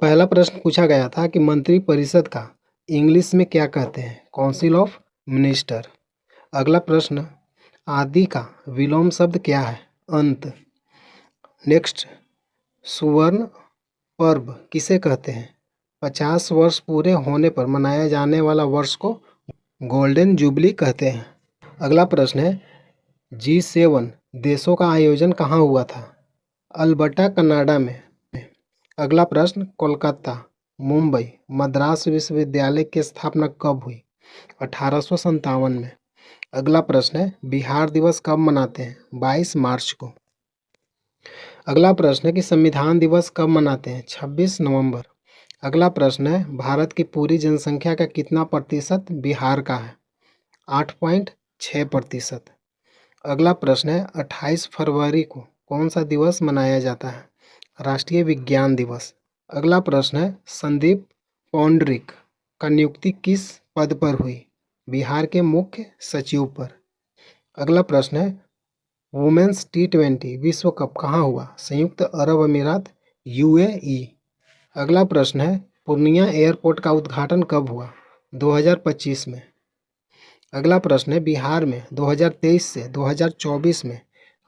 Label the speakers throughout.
Speaker 1: पहला प्रश्न पूछा गया था कि मंत्रिपरिषद का इंग्लिश में क्या कहते हैं? Council of minister. अगला प्रश्न, आदि का विलोम शब्द क्या है? अंत। नेक्स्ट, सुवर्ण पर्व किसे कहते हैं? 50 वर्ष पूरे होने पर मनाया जाने वाला वर्ष को गोल्डन जुबली कहते हैं। अगला प्रश्न है, G7 देशों का आयोजन कहाँ हुआ था? अल्बर्टा कनाडा में। अगला प्रश्न, कोलकाता, मुंबई, मद्रास विश्वविद्यालय की स्थापना कब हुई? 1857 में। अगला प्रश्न है, बिहार दिवस कब मनाते हैं? 22 मार्च को। अगला प्रश्न है कि संविधान दिवस कब मनाते हैं? 26 नवंबर। अगला प्रश्न है, भारत की पूरी जनसंख्या का कितना प्रतिशत बिहार का है? 8.6%। अगला प्रश्न है, 28 फरवरी को कौन सा दिवस मनाया जाता है? राष्ट्रीय विज्ञान दिवस। अगला प्रश्न है, संदीप पौंडरिक का नियुक्ति किस पद पर हुई? बिहार के मुख्य सचिव पर। अगला प्रश्न है, वुमेन्स T20 विश्व कप कहाँ हुआ? संयुक्त अरब अमीरात, UAE। अगला प्रश्न है, पूर्णिया एयरपोर्ट का उद्घाटन कब हुआ? 2025 में। अगला प्रश्न है, बिहार में 2023 से 2024 में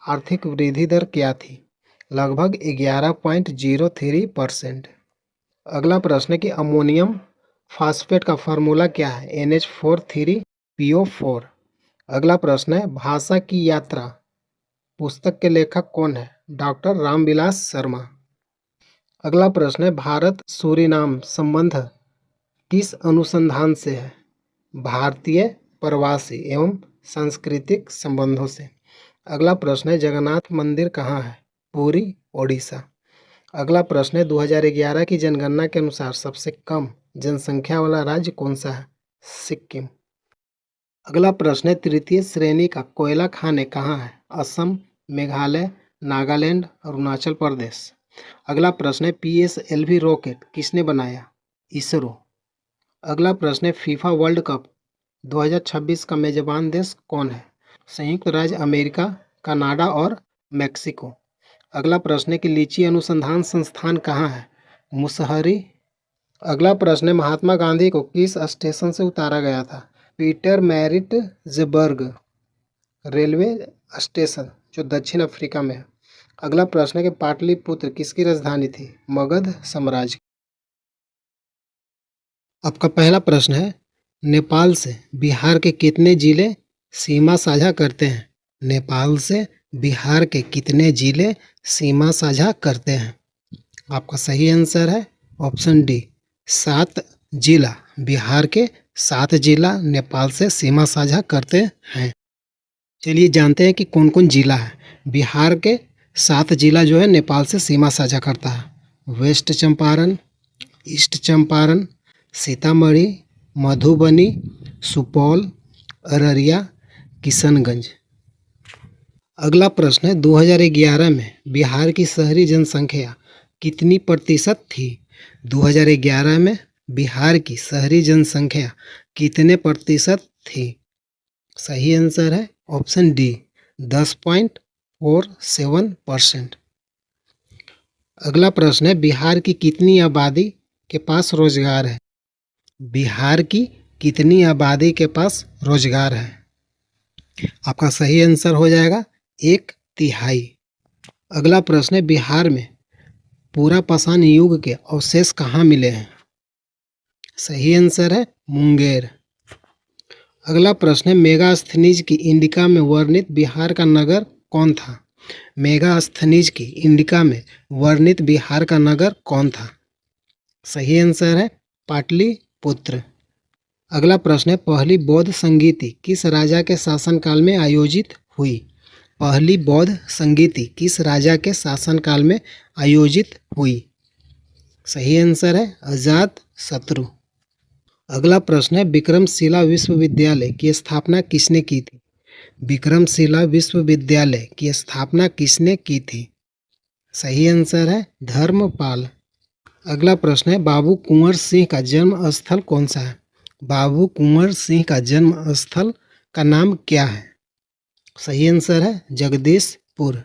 Speaker 1: आर्थिक वृद्धि दर क्या थी? लगभग 11.03%। अगला प्रश्न है कि अमोनियम फास्फेट का फार्मूला क्या है? NH4 3PO4। अगला प्रश्न है, भाषा की यात्रा पुस्तक के लेखक कौन है? डॉक्टर रामविलास शर्मा। अगला प्रश्न है, भारत सूरीनाम संबंध किस अनुसंधान से है? भारतीय प्रवासी एवं सांस्कृतिक संबंधों से। अगला प्रश्न है, जगन्नाथ मंदिर कहाँ है? पुरी, ओडिशा। अगला प्रश्न है, 2011 की जनगणना के अनुसार सबसे कम जनसंख्या वाला राज्य कौन सा है? सिक्किम। अगला प्रश्न है, तृतीय श्रेणी का कोयला खाने कहाँ है? असम, मेघालय, नागालैंड, अरुणाचल प्रदेश। अगला प्रश्न है, PSLV रॉकेट किसने बनाया? इसरो। अगला प्रश्न है, फीफा वर्ल्ड कप 2026 का मेजबान देश कौन है? संयुक्त राज्य अमेरिका, कनाडा और मैक्सिको। अगला प्रश्न है कि लीची अनुसंधान संस्थान कहाँ है? मुसहरी। अगला प्रश्न है, महात्मा गांधी को किस स्टेशन से उतारा गया था? पीटरमैरिट्जबर्ग रेलवे स्टेशन जो दक्षिण अफ्रीका में है। अगला प्रश्न है कि पाटलिपुत्र किसकी राजधानी थी? मगध साम्राज्य। आपका पहला प्रश्न है, नेपाल से बिहार के कितने जिले सीमा साझा करते हैं? नेपाल से बिहार के कितने जिले सीमा साझा करते हैं? आपका सही आंसर है ऑप्शन डी, 7 जिला। बिहार के 7 जिला नेपाल से सीमा साझा करते हैं। चलिए जानते हैं कि कौन कौन जिला है। बिहार के 7 जिला जो है नेपाल से सीमा साझा करता है। West Champaran, east Champaran, Sitamarhi, Madhubani, Supaul, Araria, Kishanganj. अगला प्रश्न है, 2011 में बिहार की शहरी जनसंख्या कितनी प्रतिशत थी? 2011 में बिहार की शहरी जनसंख्या कितने प्रतिशत थी? सही आंसर है ऑप्शन डी, 10.47%। अगला प्रश्न है, बिहार की कितनी आबादी के पास रोजगार है? बिहार की कितनी आबादी के पास रोजगार है? आपका सही आंसर हो जाएगा 1/3। अगला प्रश्न है, बिहार में पूरा पाषाण युग के अवशेष कहाँ मिले हैं? सही आंसर है मुंगेर। अगला प्रश्न है, मेगास्थनीज की इंडिका में वर्णित बिहार का नगर कौन था? मेगास्थनीज की इंडिका में वर्णित बिहार का नगर कौन था? सही आंसर है पाटलिपुत्र। अगला प्रश्न है, पहली बौद्ध संगीति किस राजा के शासनकाल में आयोजित हुई? पहली बौद्ध संगीति किस राजा के शासनकाल में आयोजित हुई? सही आंसर है अजातशत्रु। अगला प्रश्न है, विक्रमशिला विश्वविद्यालय की स्थापना किसने की थी? विक्रमशिला विश्वविद्यालय की स्थापना किसने की थी? सही आंसर है धर्मपाल। अगला प्रश्न है, बाबू कुंवर सिंह का जन्म स्थल कौन सा है? बाबू कुंवर सिंह का जन्म स्थल का नाम क्या है? सही आंसर है जगदीशपुर।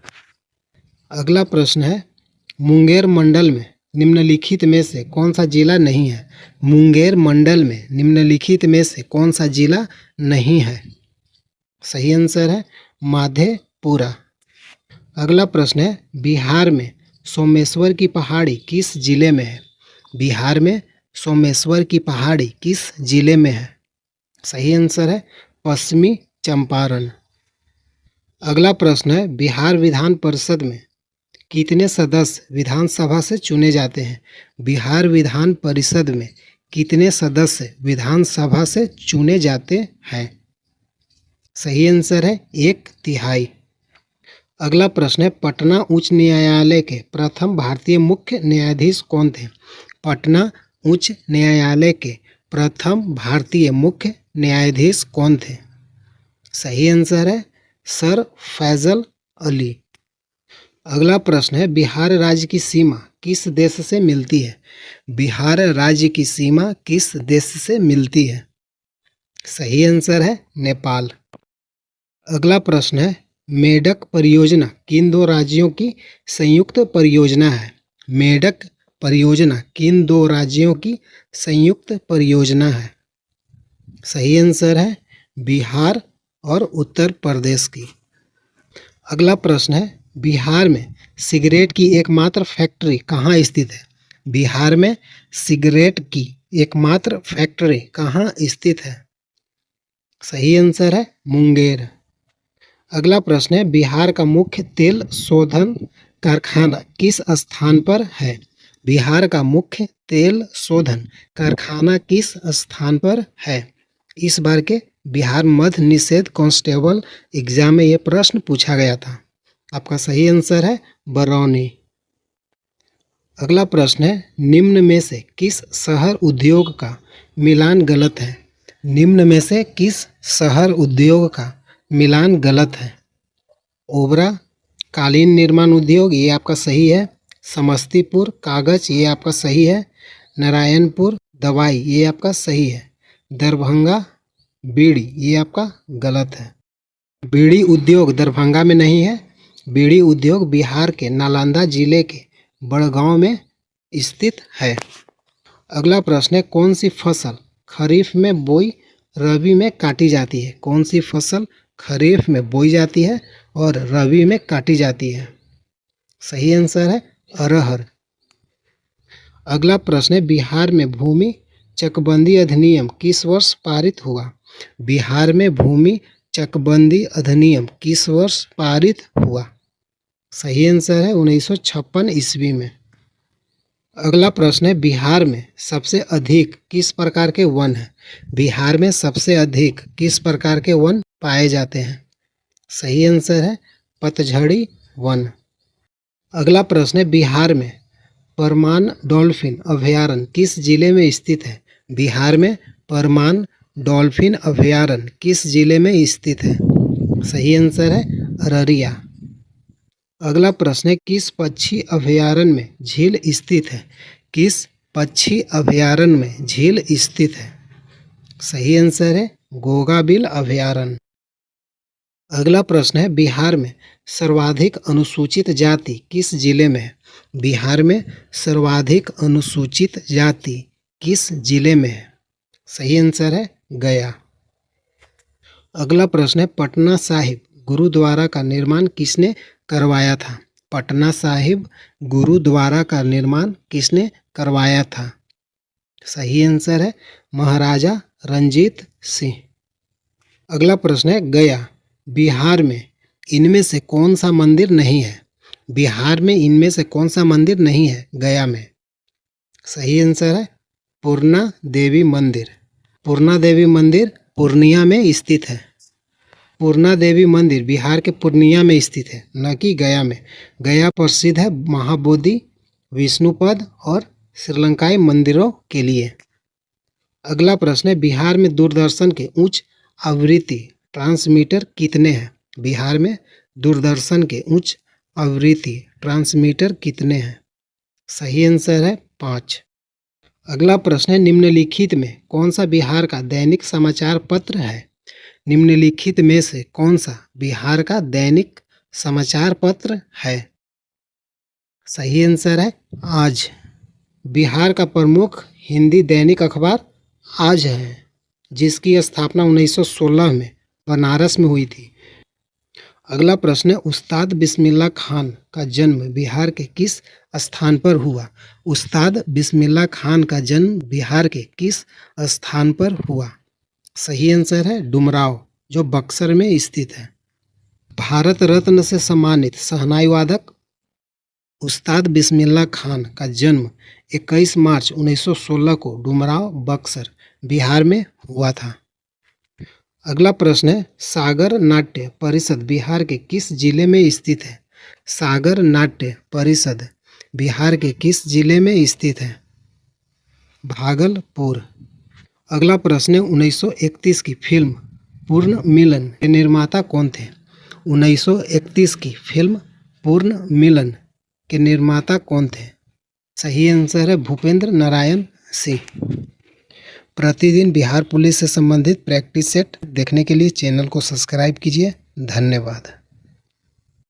Speaker 1: अगला प्रश्न है, मुंगेर मंडल में निम्नलिखित में से कौन सा जिला नहीं है? मुंगेर मंडल में निम्नलिखित में से कौन सा जिला नहीं है? सही आंसर है माधेपुरा। अगला प्रश्न है बिहार में सोमेश्वर की पहाड़ी किस जिले में है? बिहार में सोमेश्वर की पहाड़ी किस जिले में है? सही आंसर है पश्चिमी चंपारण। अगला प्रश्न है बिहार विधान परिषद में कितने सदस्य विधानसभा से चुने जाते हैं? बिहार विधान परिषद में कितने सदस्य विधानसभा से चुने जाते हैं? सही आंसर है 1/3। अगला प्रश्न है पटना उच्च न्यायालय के प्रथम भारतीय मुख्य न्यायाधीश कौन थे? पटना उच्च न्यायालय के प्रथम भारतीय मुख्य न्यायाधीश कौन थे? सही आंसर है सर फैजल अली। अगला प्रश्न है बिहार राज्य की सीमा किस देश से मिलती है? बिहार राज्य की सीमा किस देश से मिलती है? सही आंसर है नेपाल। अगला प्रश्न है मेढक परियोजना किन दो राज्यों की संयुक्त परियोजना है? मेढक परियोजना किन दो राज्यों की संयुक्त परियोजना है? सही आंसर है बिहार और उत्तर प्रदेश की। अगला प्रश्न है बिहार में सिगरेट की एकमात्र फैक्ट्री कहाँ स्थित है? बिहार में सिगरेट की एकमात्र फैक्ट्री कहाँ स्थित है? सही आंसर है मुंगेर। अगला प्रश्न है बिहार का मुख्य तेल शोधन कारखाना किस स्थान पर है? बिहार का मुख्य तेल शोधन कारखाना किस स्थान पर है? इस बार के बिहार मद्य निषेध कांस्टेबल एग्जाम में यह प्रश्न पूछा गया था। आपका सही आंसर है बरौनी। अगला प्रश्न है निम्न में से किस शहर उद्योग का मिलान गलत है? निम्न में से किस शहर उद्योग का मिलान गलत है? ओबरा कालीन निर्माण उद्योग ये आपका सही है। समस्तीपुर कागज ये आपका सही है। नारायणपुर दवाई ये आपका सही है। दरभंगा बीड़ी ये आपका गलत है। बीड़ी उद्योग दरभंगा में नहीं है। बीड़ी उद्योग बिहार के नालंदा जिले के बड़गांव में स्थित है। अगला प्रश्न है कौन सी फसल खरीफ में बोई रबी में काटी जाती है? कौन सी फसल खरीफ में बोई जाती है और रबी में काटी जाती है? सही आंसर है अरहर। अगला प्रश्न है बिहार में भूमि चकबंदी अधिनियम किस वर्ष पारित हुआ? बिहार में भूमि चकबंदी अधिनियम किस वर्ष पारित हुआ? सही आंसर है 1956 ईस्वी में। अगला प्रश्न है बिहार में सबसे अधिक किस प्रकार के वन हैं? बिहार में सबसे अधिक किस प्रकार के वन पाए जाते हैं? सही आंसर है पतझड़ी वन। अगला प्रश्न है बिहार में परमान डॉल्फिन अभयारण्य किस जिले में स्थित है? बिहार में परमान डॉल्फिन अभयारण्य किस जिले में स्थित है? सही आंसर है अररिया। अगला प्रश्न है किस पक्षी अभयारण्य में झील स्थित है? किस पक्षी अभयारण्य में झील स्थित है? सही आंसर है गोगाबिल अभयारण्य। अगला प्रश्न है बिहार में सर्वाधिक अनुसूचित जाति किस जिले में है? बिहार में सर्वाधिक अनुसूचित जाति किस जिले में है? सही आंसर है गया। अगला प्रश्न है पटना साहिब गुरुद्वारा का निर्माण किसने करवाया था? पटना साहिब गुरुद्वारा का निर्माण किसने करवाया था? सही आंसर है महाराजा रंजीत सिंह। अगला प्रश्न है गया बिहार में इनमें से कौन सा मंदिर नहीं है? बिहार में इनमें से कौन सा मंदिर नहीं है गया में? सही आंसर है पूर्णा देवी मंदिर। पूर्णा देवी मंदिर पूर्णिया में स्थित है। पूर्णा देवी मंदिर बिहार के पूर्णिया में स्थित है, न कि गया में। गया प्रसिद्ध है महाबोधि विष्णुपद और श्रीलंकाई मंदिरों के लिए। अगला प्रश्न है बिहार में दूरदर्शन के उच्च आवृत्ति ट्रांसमीटर कितने हैं? बिहार में दूरदर्शन के उच्च आवृत्ति ट्रांसमीटर कितने हैं? सही आंसर है 5। अगला प्रश्न है निम्नलिखित में कौन सा बिहार का दैनिक समाचार पत्र है? निम्नलिखित में से कौन सा बिहार का दैनिक समाचार पत्र है? सही आंसर है आज। बिहार का प्रमुख हिंदी दैनिक अखबार आज है, जिसकी स्थापना 1916 में बनारस में हुई थी। अगला प्रश्न है, उस्ताद बिस्मिल्लाह खान का जन्म बिहार के किस स्थान पर हुआ? उस्ताद बिस्मिल्लाह खान का जन्म बिहार के किस स्थान पर हुआ? सही आंसर है डुमराव, जो बक्सर में स्थित है। भारत रत्न से सम्मानित शहनाई वादक उस्ताद बिस्मिल्लाह खान का जन्म 21 मार्च 1916 को डुमराव, बक्सर, बिहार में हुआ था। अगला प्रश्न है, सागर नाट्य परिषद बिहार के किस जिले में स्थित है? सागर नाट्य परिषद बिहार के किस जिले में स्थित है? भागलपुर। अगला प्रश्न है, 1931 की फिल्म पूर्ण मिलन के निर्माता कौन थे? 1931 की फिल्म पूर्ण मिलन के निर्माता कौन थे? सही आंसर है भूपेंद्र नारायण सिंह। प्रतिदिन बिहार पुलिस से संबंधित प्रैक्टिस सेट देखने के लिए चैनल को सब्सक्राइब कीजिए। धन्यवाद।